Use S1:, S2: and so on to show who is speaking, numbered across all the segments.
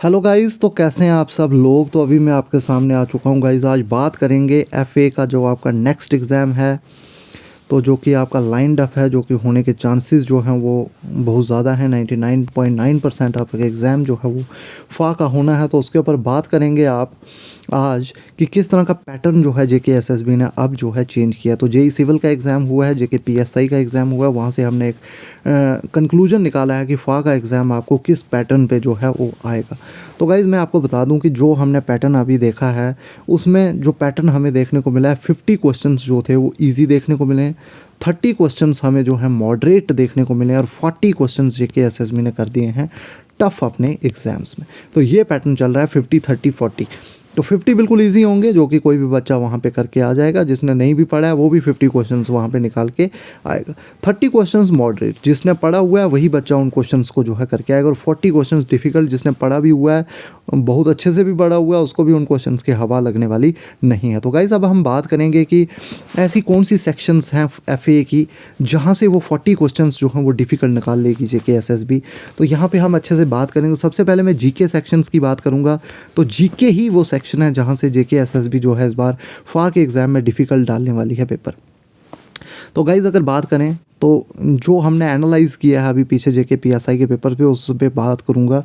S1: Hello guys, तो कैसे हैं आप सब लोग। तो अभी मैं आपके सामने आ चुका हूं गाइस। आज बात करेंगे एफए का जो आपका नेक्स्ट एग्ज़ाम है, तो जो कि आपका लाइंड अप है, जो कि होने के चांसेस जो हैं वो बहुत ज़्यादा हैं। 99.9% आपका एग्ज़ाम जो है वो फा का होना है। तो उसके ऊपर बात करेंगे आप आज कि किस तरह का पैटर्न जो है जेके एसएसबी ने अब जो है चेंज किया। तो जेई सिविल का एग्ज़ाम हुआ है, जेके पीएसआई का एग्ज़ाम हुआ है, वहाँ से हमने एक कंक्लूजन निकाला है कि फा का एग्ज़ाम आपको किस पैटर्न पे जो है वो आएगा। तो गाइज़ मैं आपको बता दूं कि जो हमने पैटर्न अभी देखा है उसमें जो पैटर्न हमें देखने को मिला है, 50 क्वेश्चंस जो थे वो इजी देखने को मिले हैं, 30 क्वेश्चंस हमें जो है मॉडरेट देखने को मिले हैं और 40 क्वेश्चंस जेके एसएसबी ने कर दिए हैं टफ़ अपने एग्ज़ाम्स में। तो ये पैटर्न चल रहा है 50 30 40। तो 50 बिल्कुल इजी होंगे, जो कि कोई भी बच्चा वहाँ पे करके आ जाएगा। जिसने नहीं भी पढ़ा है वो भी 50 क्वेश्चंस वहाँ पे निकाल के आएगा। 30 क्वेश्चंस मॉडरेट, जिसने पढ़ा हुआ है वही बच्चा उन क्वेश्चंस को जो है करके आएगा। और 40 क्वेश्चंस डिफ़िकल्ट, जिसने पढ़ा भी हुआ है, बहुत अच्छे से भी पढ़ा हुआ है, उसको भी उन क्वेश्चंस की हवा लगने वाली नहीं है। तो गाइज़ अब हम बात करेंगे कि ऐसी कौन सी सेक्शंस हैं एफए की जहाँ से वो 40 क्वेश्चंस जो हैं वो डिफ़िकल्ट निकाल लेगी जेके एसएसबी। तो यहाँ पे हम अच्छे से बात करेंगे। तो सबसे पहले मैं जीके सेक्शंस की बात करूँगा। तो जीके ही वो सेक्शन है जहाँ से जेके एसएसबी जो है इस बार फा के एग्ज़ाम में डिफ़िकल्ट डालने वाली है पेपर। तो गाइज़ अगर बात करें तो जो हमने एनालाइज़ किया है अभी पीछे जेके पीएसआई के पेपर पे, उस पे बात करूँगा।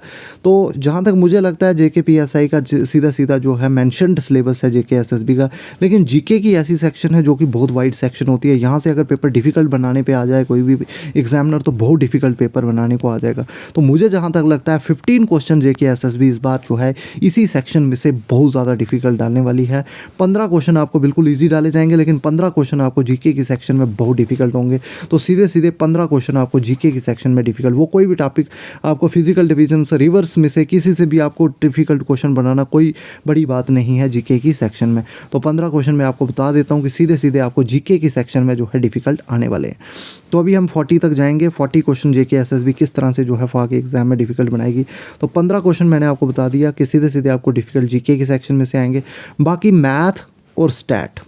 S1: तो जहाँ तक मुझे लगता है जेके पीएसआई का सीधा सीधा जो है मेंशन्ड सिलेबस है जेके एसएसबी का, लेकिन जीके की ऐसी सेक्शन है जो कि बहुत वाइड सेक्शन होती है। यहाँ से अगर पेपर डिफ़िकल्ट बनाने पे आ जाए कोई भी एग्जामिनर तो बहुत डिफ़िकल्ट पेपर बनाने को आ जाएगा। तो मुझे जहाँ तक लगता है 15 क्वेश्चन जेके एसएसबी इस बार जो है इसी सेक्शन में से बहुत ज़्यादा डिफ़िकल्ट डालने वाली है। 15 क्वेश्चन आपको बिल्कुल ईजी डाले जाएंगे, लेकिन 15 क्वेश्चन आपको जीके की सेक्शन में बहुत डिफ़िकल्ट होंगे। तो सीधे सीधे 15 क्वेश्चन आपको जीके की सेक्शन में डिफिकल्ट, वो कोई भी टॉपिक आपको फिजिकल डिवीजन से रिवर्स में से किसी से भी आपको डिफिकल्ट क्वेश्चन बनाना कोई बड़ी बात नहीं है जीके की सेक्शन में। तो 15 क्वेश्चन मैं आपको बता देता हूं कि सीधे सीधे आपको जीके की सेक्शन में जो है डिफिकल्ट आने वाले हैं। तो अभी हम 40 तक जाएंगे। 40 क्वेश्चन जेके एसएसबी किस तरह से जो है फा के एग्जाम में डिफिकल्ट बनाएगी। तो 15 क्वेश्चन मैंने आपको बता दिया कि सीधे सीधे आपको डिफिकल्ट जीके के सेक्शन में से आएंगे। बाकी मैथ और स्टैट,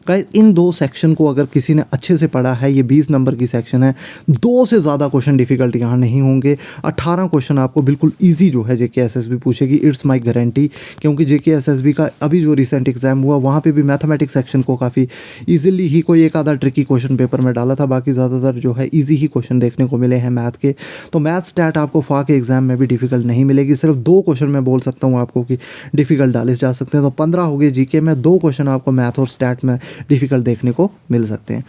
S1: गाइस इन दो सेक्शन को अगर किसी ने अच्छे से पढ़ा है, ये 20 नंबर की सेक्शन है, 2 से ज़्यादा क्वेश्चन डिफिकल्ट यहाँ नहीं होंगे। 18 क्वेश्चन आपको बिल्कुल इजी जो है जेके एसएसबी पूछेगी, इट्स माय गारंटी। क्योंकि जेके एसएसबी का अभी जो रिसेंट एग्जाम हुआ वहाँ पे भी मैथमेटिक्स सेक्शन को काफ़ी इजीली ही कोई एक आधा ट्रिकी क्वेश्चन पेपर में डाला था, बाकी ज़्यादातर जो है ईजी ही क्वेश्चन देखने को मिले हैं मैथ के। तो मैथ स्टैट आपको फा के एग्जाम में भी डिफिकल्ट नहीं मिलेगी। सिर्फ 2 क्वेश्चन मैं बोल सकता हूँ आपको कि डिफिकल्ट डाले जा सकते हैं। तो 15 हो गए जीके में, 2 क्वेश्चन आपको मैथ और स्टैट में डिफिकल्ट देखने को मिल सकते हैं।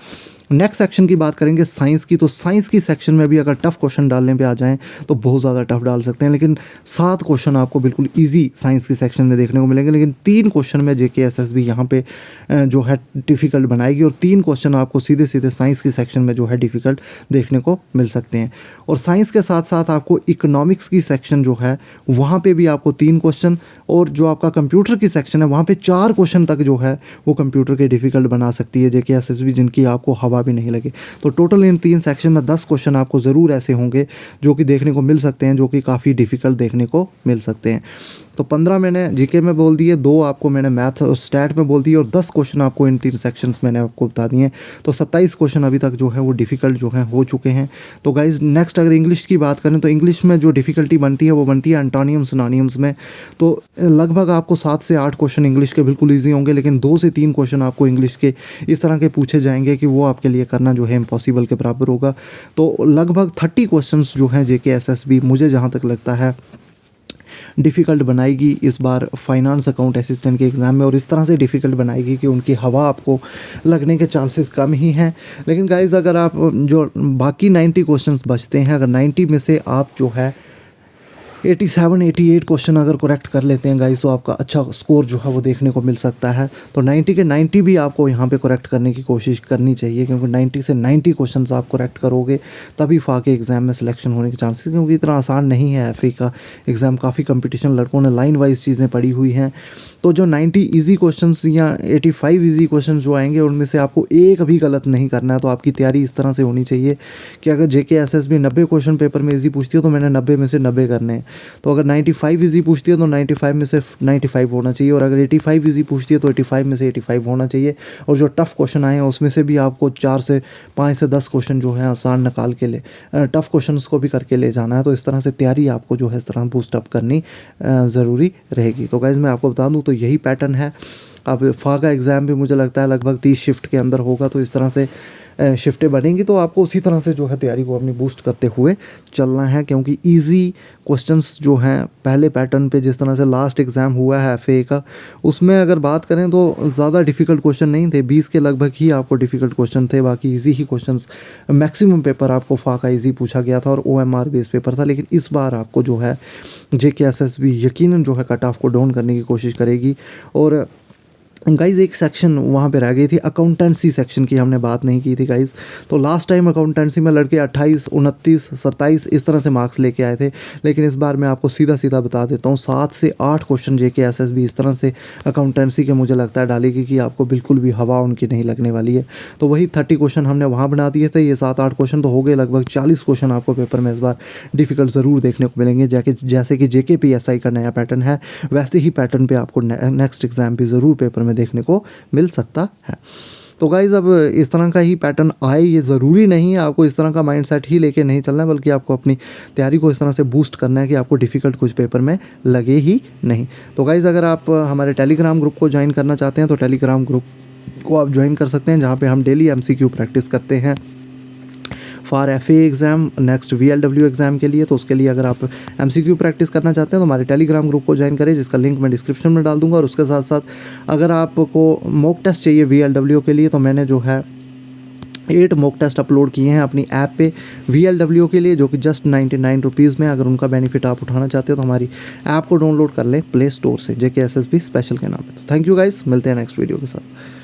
S1: नेक्स्ट सेक्शन की बात करेंगे साइंस की। तो साइंस की सेक्शन में भी अगर टफ क्वेश्चन डालने पे आ जाएं तो बहुत ज़्यादा टफ डाल सकते हैं, लेकिन 7 क्वेश्चन आपको बिल्कुल इजी साइंस की सेक्शन में देखने को मिलेंगे। लेकिन 3 क्वेश्चन में जेके एसएसबी यहाँ पे जो है डिफ़िकल्ट बनाएगी और 3 क्वेश्चन आपको सीधे सीधे साइंस की सेक्शन में जो है डिफ़िकल्ट देखने को मिल सकते हैं। और साइंस के साथ साथ आपको इकोनॉमिक्स की सेक्शन जो है वहाँ पर भी आपको 3 क्वेश्चन, और जो आपका कंप्यूटर की सेक्शन है वहाँ पे 4 क्वेश्चन तक जो है वो कंप्यूटर के डिफ़िकल्ट बना सकती है जेके एसएसबी, जिनकी आपको हवा भी नहीं लगे। तो टोटल इन 3 सेक्शन में 10 क्वेश्चन आपको ज़रूर ऐसे होंगे जो कि देखने को मिल सकते हैं, जो कि काफ़ी डिफ़िकल्ट देखने को मिल सकते हैं। तो 15 मैंने जीके में बोल दिए, 2 आपको मैंने मैथ और स्टैट में बोल दिए, और 10 क्वेश्चन आपको इन 3 सेक्शंस मैंने आपको बता दिए। तो 27 क्वेश्चन अभी तक जो है वो डिफ़िकल्ट जो है हो चुके हैं। तो गाइज़ नेक्स्ट अगर इंग्लिश की बात करें तो इंग्लिश में जो डिफ़िकल्टी बनती है वो बनती है एंटोनियम सिनोनियम्स में। तो लगभग आपको 7 से 8 क्वेश्चन इंग्लिश के बिल्कुल ईजी होंगे, लेकिन 2 से 3 क्वेश्चन आपको इंग्लिश के इस तरह के पूछे जाएंगे कि वो आपके लिए करना जो है इम्पॉसिबल के बराबर होगा। तो लगभग 30 क्वेश्चंस जो हैं जेके एसएसबी मुझे जहाँ तक लगता है डिफ़िकल्ट बनाएगी इस बार फाइनेंस अकाउंट असिस्टेंट के एग्ज़ाम में, और इस तरह से डिफ़िकल्ट बनाएगी कि उनकी हवा आपको लगने के चांसेस कम ही हैं। लेकिन गाइज़ अगर आप जो बाकी 90 क्वेश्चंस बचते हैं, अगर 90 में से आप जो है 87-88 क्वेश्चन अगर करेक्ट कर लेते हैं गाइस, तो आपका अच्छा स्कोर जो है वो देखने को मिल सकता है। तो 90 के 90 भी आपको यहाँ पे करेक्ट करने की कोशिश करनी चाहिए, क्योंकि 90 से 90 क्वेश्चंस आप करेक्ट करोगे तभी फा के एग्ज़ाम में सिलेक्शन होने के चांसेस, क्योंकि इतना आसान नहीं है एफए का एग्ज़ाम, काफ़ी कंपटीशन, लड़कों ने लाइन वाइज चीज़ें पढ़ी हुई हैं। तो जो 90 ईजी क्वेश्चंस या 85 ईजी क्वेश्चन जो आएंगे उनमें से आपको एक भी गलत नहीं करना है। तो आपकी तैयारी इस तरह से होनी चाहिए कि अगर जेके एसएसबी 90 क्वेश्चन पेपर में ईजी पूछती हो तो मैंने 90 में से 90 करने हैं, तो अगर 95 इजी पूछती है तो 95 में से 95 होना चाहिए, और अगर 85 इजी पूछती है तो 85 में से 85 होना चाहिए। और जो टफ़ क्वेश्चन आए हैं उसमें से भी आपको 4 से 5 से 10 क्वेश्चन जो है आसान निकाल के टफ़ क्वेश्चन को भी करके ले जाना है। तो इस तरह से तैयारी आपको जो है इस तरह बूस्टअप करनी ज़रूरी रहेगी। तो गाइज़ मैं आपको बता दूँ तो यही पैटर्न है। अब फा का एग्ज़ाम भी मुझे लगता है लगभग 30 शिफ्ट के अंदर होगा, तो इस तरह से शिफ्टें बनेंगी। तो आपको उसी तरह से जो है तैयारी को अपनी बूस्ट करते हुए चलना है, क्योंकि इजी क्वेश्चंस जो हैं पहले पैटर्न पे जिस तरह से लास्ट एग्ज़ाम हुआ है एफए का, उसमें अगर बात करें तो ज़्यादा डिफ़िकल्ट क्वेश्चन नहीं थे, 20 के लगभग ही आपको डिफ़िकल्ट क्वेश्चन थे, बाकी इजी ही क्वेश्चंस। मैक्सिमम पेपर आपको फा का ईजी पूछा गया था और ओएमआर बेस्ड पेपर था। लेकिन इस बार आपको जो है जेकेएसएसबी यकीनन जो है कट ऑफ को डाउन करने की कोशिश करेगी। और गाइज़ एक सेक्शन वहाँ पे रह गई थी, अकाउंटेंसी सेक्शन की हमने बात नहीं की थी गाइज़। तो लास्ट टाइम अकाउंटेंसी में लड़के 28, 29, 27 इस तरह से मार्क्स लेके आए थे, लेकिन इस बार मैं आपको सीधा सीधा बता देता हूँ 7 से 8 क्वेश्चन जेकेएसएसबी इस तरह से अकाउंटेंसी के मुझे लगता है डालेगी कि आपको बिल्कुल भी हवा उनकी नहीं लगने वाली है। तो वही 30 क्वेश्चन हमने वहाँ बना दिए थे, ये 7-8 क्वेश्चन तो हो गए, लगभग 40 क्वेश्चन आपको पेपर में इस बार डिफ़िकल्ट ज़रूर देखने को मिलेंगे। जैसे कि जेकेपीएसआई का नया पैटर्न है, वैसे ही पैटर्न पे आपको नेक्स्ट एग्ज़ाम भी ज़रूर पेपर में देखने को मिल सकता है। तो गाइज़ अब इस तरह का ही पैटर्न आए ये ज़रूरी नहीं है, आपको इस तरह का माइंडसेट ही लेके नहीं चलना है, बल्कि आपको अपनी तैयारी को इस तरह से बूस्ट करना है कि आपको डिफ़िकल्ट कुछ पेपर में लगे ही नहीं। तो गाइज़ अगर आप हमारे टेलीग्राम ग्रुप को ज्वाइन करना चाहते हैं तो टेलीग्राम ग्रुप को आप ज्वाइन कर सकते हैं, जहाँ पे हम डेली एमसीक्यू प्रैक्टिस करते हैं for FA exam, next VLW exam के लिए। तो उसके लिए अगर आप एमसीक्यू प्रैक्टिस करना चाहते हैं तो हमारे टेलीग्राम ग्रुप को ज्वाइन करें, जिसका लिंक मैं डिस्क्रिप्शन में डाल दूंगा। और उसके साथ साथ अगर आपको मॉक टेस्ट चाहिए वीएलडब्ल्यू के लिए, तो मैंने जो है 8 मॉक टेस्ट अपलोड किए हैं अपनी ऐप पे वीएलडब्ल्यू के लिए, जो कि जस्ट 99 रुपीज़ में। अगर उनका बेनिफिट आप उठाना चाहते हो तो हमारी ऐप को डाउनलोड कर लें प्ले स्टोर से, जेकेएसएसबी स्पेशल के नाम पे। तो थैंक यू गाइस, मिलते हैं नेक्स्ट वीडियो के साथ।